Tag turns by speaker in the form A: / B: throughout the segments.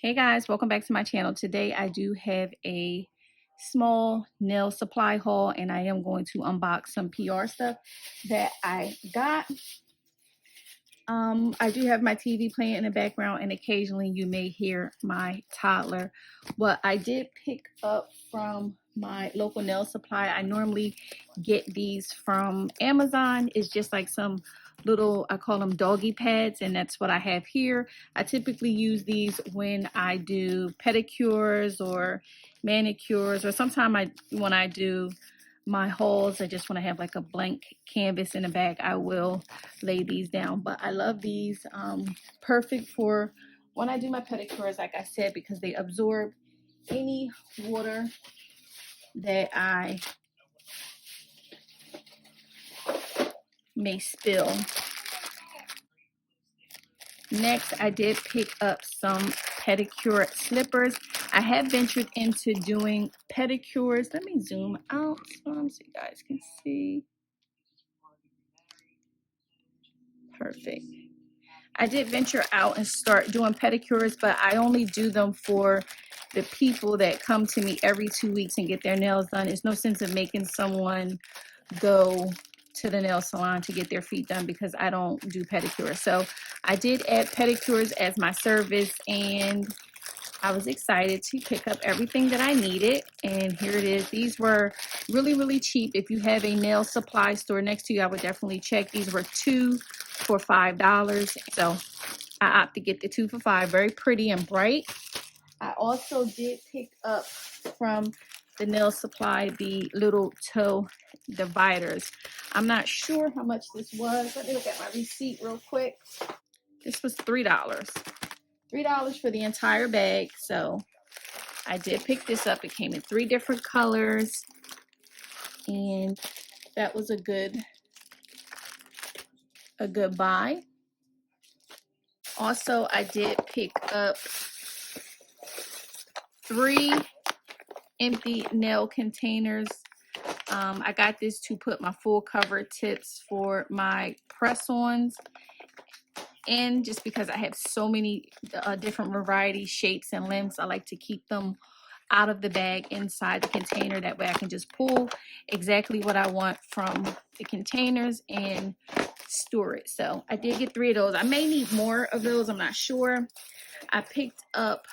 A: Hey guys, welcome back to my channel. Today I do have a small nail supply haul and I am going to unbox some PR stuff that I got. I do have my TV playing in the background and occasionally you may hear my toddler. What I did pick up from my local nail supply, I normally get these from Amazon. It's just like some little, I call them doggy pads, and that's what I have here. I typically use these when I do pedicures or manicures, or sometimes when I do my hauls, I just want to have like a blank canvas in the back, I will lay these down. But I love these. Perfect for when I do my pedicures, like I said, because they absorb any water that I may spill. Next, I did pick up some pedicure slippers. I have ventured into doing pedicures. Let me zoom out so you guys can see. Perfect. I did venture out and start doing pedicures, but I only do them for the people that come to me every 2 weeks and get their nails done. There's no sense of making someone go to the nail salon to get their feet done because I don't do pedicures. So I did add pedicures as my service, and I was excited to pick up everything that I needed, and here it is. These were really cheap. If you have a nail supply store next to you, I would definitely check. These were 2 for $5, so I opted to get the 2 for $5. Very pretty and bright. I also did pick up from the nail supply the little toe dividers. I'm not sure how much this was. Let me look at my receipt real quick. This was $3. $3 for the entire bag. So I did pick this up. It came in 3 different colors, and that was a good buy. Also, I did pick up 3 empty nail containers. I got this to put my full cover tips for my press-ons in, just because I have so many different variety, shapes, and lengths. I like to keep them out of the bag inside the container. That way I can just pull exactly what I want from the containers and store it. So I did get 3 of those. I may need more of those, I'm not sure. I picked up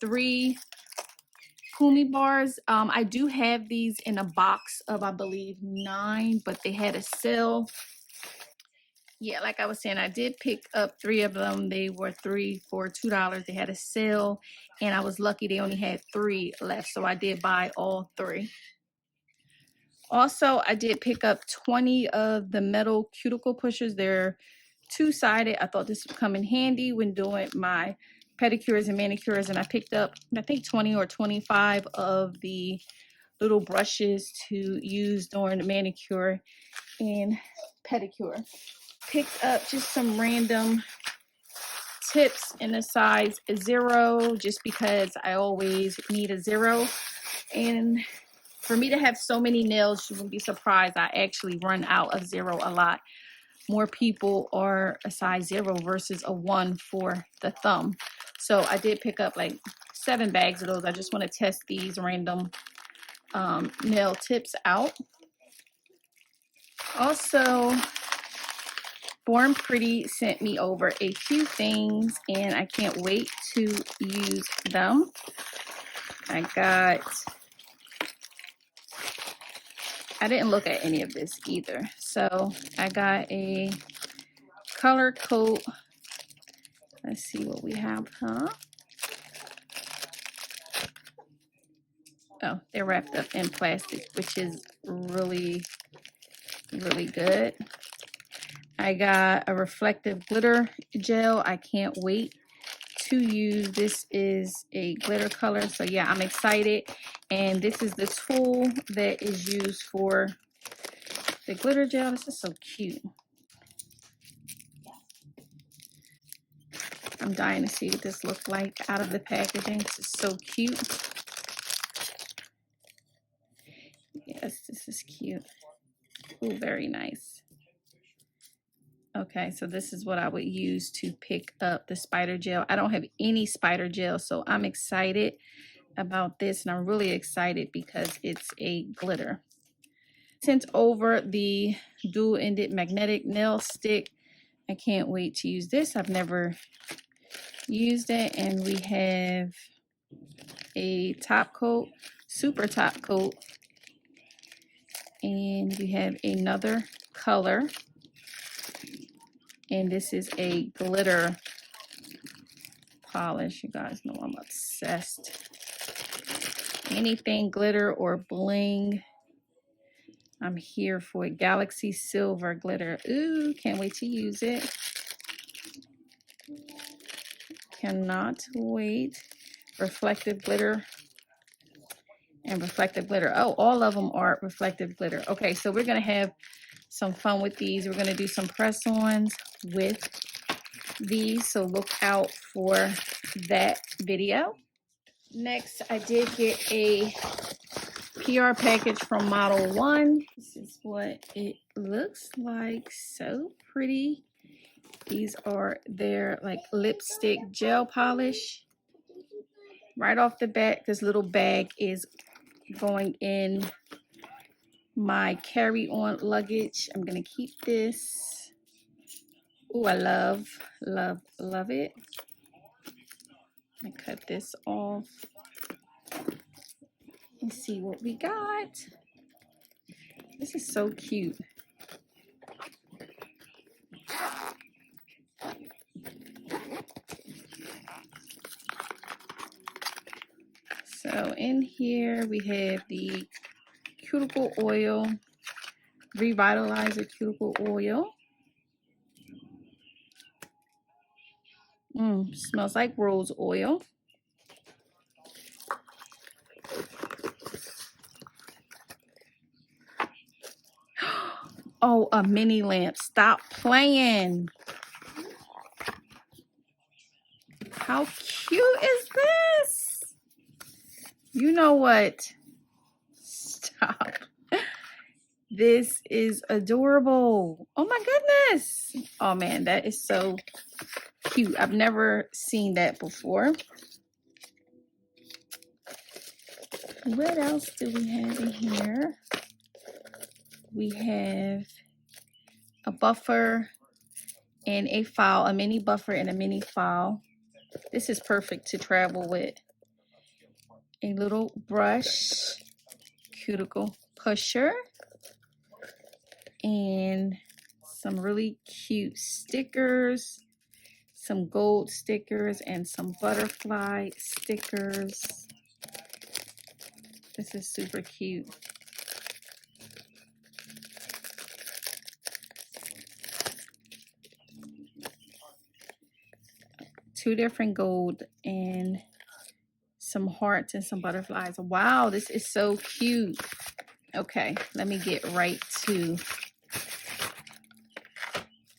A: 3 Pumi bars. I do have these in a box of, I believe, 9, but they had a sale. Yeah, like I was saying, I did pick up 3 of them. They were 3 for $2. They had a sale, and I was lucky they only had 3 left, so I did buy all 3. Also, I did pick up 20 of the metal cuticle pushers. They're 2-sided. I thought this would come in handy when doing my pedicures and manicures, and I picked up, I think, 20 or 25 of the little brushes to use during the manicure and pedicure. Picked up just some random tips in a size 0, just because I always need a 0. And for me to have so many nails, you wouldn't be surprised, I actually run out of 0 a lot. More people are a size 0 versus a 1 for the thumb. So I did pick up like 7 bags of those. I just want to test these random nail tips out. Also, Born Pretty sent me over a few things, and I can't wait to use them. I didn't look at any of this either. So I got a color coat. Let's see what we have, huh? Oh, they're wrapped up in plastic, which is really good. I got a reflective glitter gel. I can't wait to use. This is a glitter color, so yeah, I'm excited. And this is the tool that is used for the glitter gel. This is so cute. I'm dying to see what this looks like out of the packaging. This is so cute. Yes, this is cute. Oh, very nice. Okay, so this is what I would use to pick up the spider gel. I don't have any spider gel, so I'm excited about this, and I'm really excited because it's a glitter. Sent over the dual-ended magnetic nail stick. I can't wait to use this. I've never used it. And we have a top coat, super top coat, and we have another color, and this is a glitter polish. You guys know I'm obsessed. Anything glitter or bling, I'm here for it. Galaxy Silver glitter. Ooh, can't wait to use it. Cannot wait. Reflective glitter and reflective glitter. Oh, all of them are reflective glitter. Okay, so we're going to have some fun with these. We're going to do some press-ons with these, so look out for that video. Next, I did get a PR package from Model 1. This is what it looks like. So pretty. These are their like lipstick gel polish. Right off the bat, this little bag is going in my carry-on luggage. I'm gonna keep this. Oh, I love it. I cut this off. Let's see what we got. This is so cute. So in here we have the cuticle oil, revitalizer cuticle oil. Smells like rose oil. Oh, a mini lamp. Stop playing. How cute is this? You know what? Stop. This is adorable. Oh my goodness. Oh man, that is so cute. I've never seen that before. What else do we have in here? We have a buffer and a file, a mini buffer and a mini file. This is perfect to travel with. A little brush, cuticle pusher, and some really cute stickers, some gold stickers, and some butterfly stickers. This is super cute. Two different gold and some hearts and some butterflies. Wow, this is so cute. Okay, let me get right to.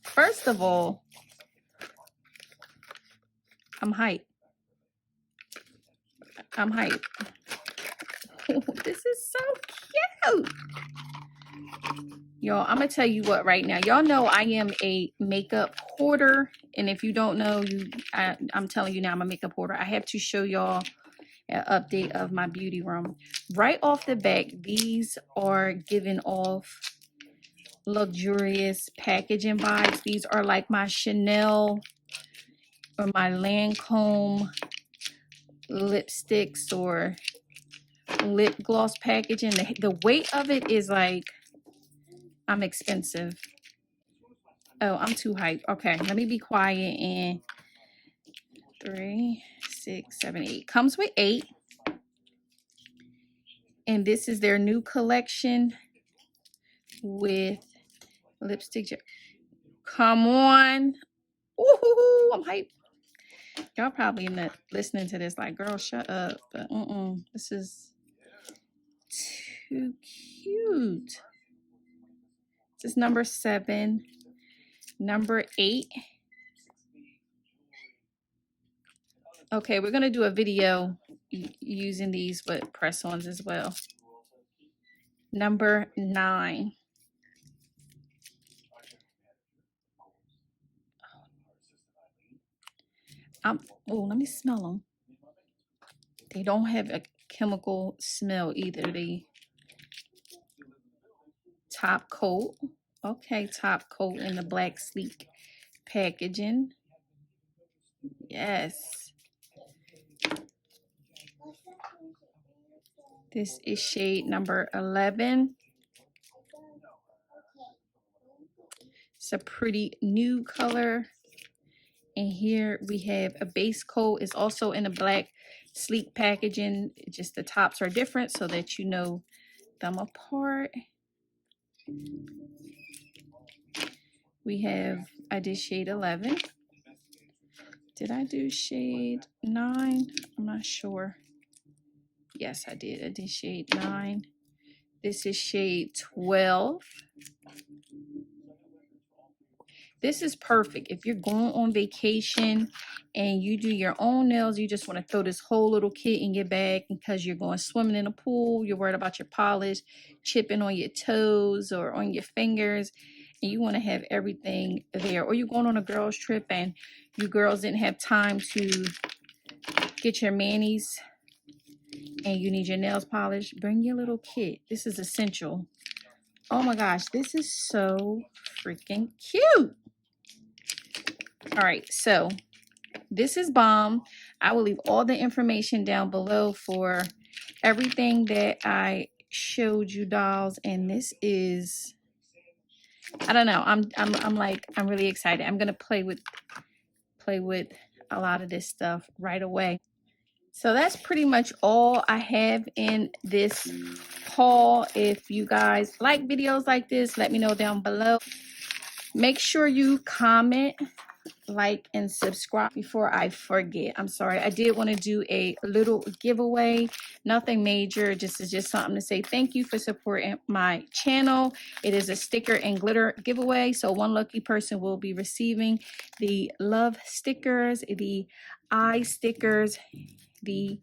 A: First of all, I'm hyped. I'm hyped. This is so cute. Y'all, I'm gonna tell you what right now. Y'all know I am a makeup hoarder, and if you don't know, I'm telling you now, I'm a makeup hoarder. I have to show y'all an update of my beauty room. Right off the bat, these are giving off luxurious packaging vibes. These are like my Chanel or my Lancome lipsticks or lip gloss packaging. The weight of it is like, I'm expensive. Oh, I'm too hyped. Okay, let me be quiet. And 3, 6, 7, 8. Comes with 8. And this is their new collection with lipstick. Come on. Ooh, I'm hyped. Y'all probably not listening to this like, girl, shut up. But this is too cute. This is number 7. Number 8. Okay, we're gonna do a video using these with press-ons as well. Number 9. Oh, let me smell them. They don't have a chemical smell either. They top coat. Okay, top coat in the black sleek packaging. Yes. This is shade number 11. It's a pretty new color. And here we have a base coat. It's also in a black sleek packaging. Just the tops are different so that you know them apart. I did shade 11. Did I do shade 9? I'm not sure. Yes, I did. I did shade 9. This is shade 12. This is perfect if you're going on vacation and you do your own nails. You just want to throw this whole little kit in your bag because you're going swimming in a pool. You're worried about your polish chipping on your toes or on your fingers, and you want to have everything there. Or you're going on a girls trip and you girls didn't have time to get your manis and you need your nails polished. Bring your little kit. This is essential. Oh my gosh, this is so freaking cute. All right, so this is bomb. I will leave all the information down below for everything that I showed you, dolls. And this is, I don't know. I'm really excited. I'm gonna play with a lot of this stuff right away. So that's pretty much all I have in this haul. If you guys like videos like this, let me know down below. Make sure you comment, like, and subscribe before I forget. I'm sorry, I did want to do a little giveaway, nothing major, just something to say thank you for supporting my channel. It is a sticker and glitter giveaway, so one lucky person will be receiving the love stickers, the eye stickers, the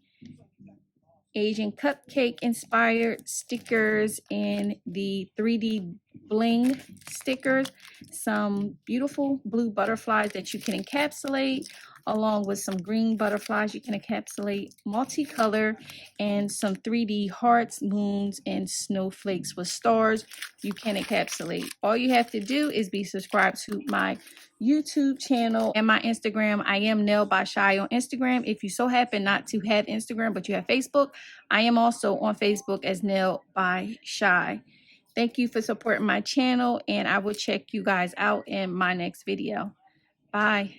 A: Asian cupcake inspired stickers, and the 3D bling stickers. Some beautiful blue butterflies that you can encapsulate, along with some green butterflies you can encapsulate multicolor, and some 3D hearts, moons, and snowflakes with stars you can encapsulate. All you have to do is be subscribed to my YouTube channel and my Instagram. I am Nail by Shy on Instagram. If you so happen not to have Instagram but you have Facebook, I am also on Facebook as Nail by Shy. Thank you for supporting my channel, and I will check you guys out in my next video. Bye.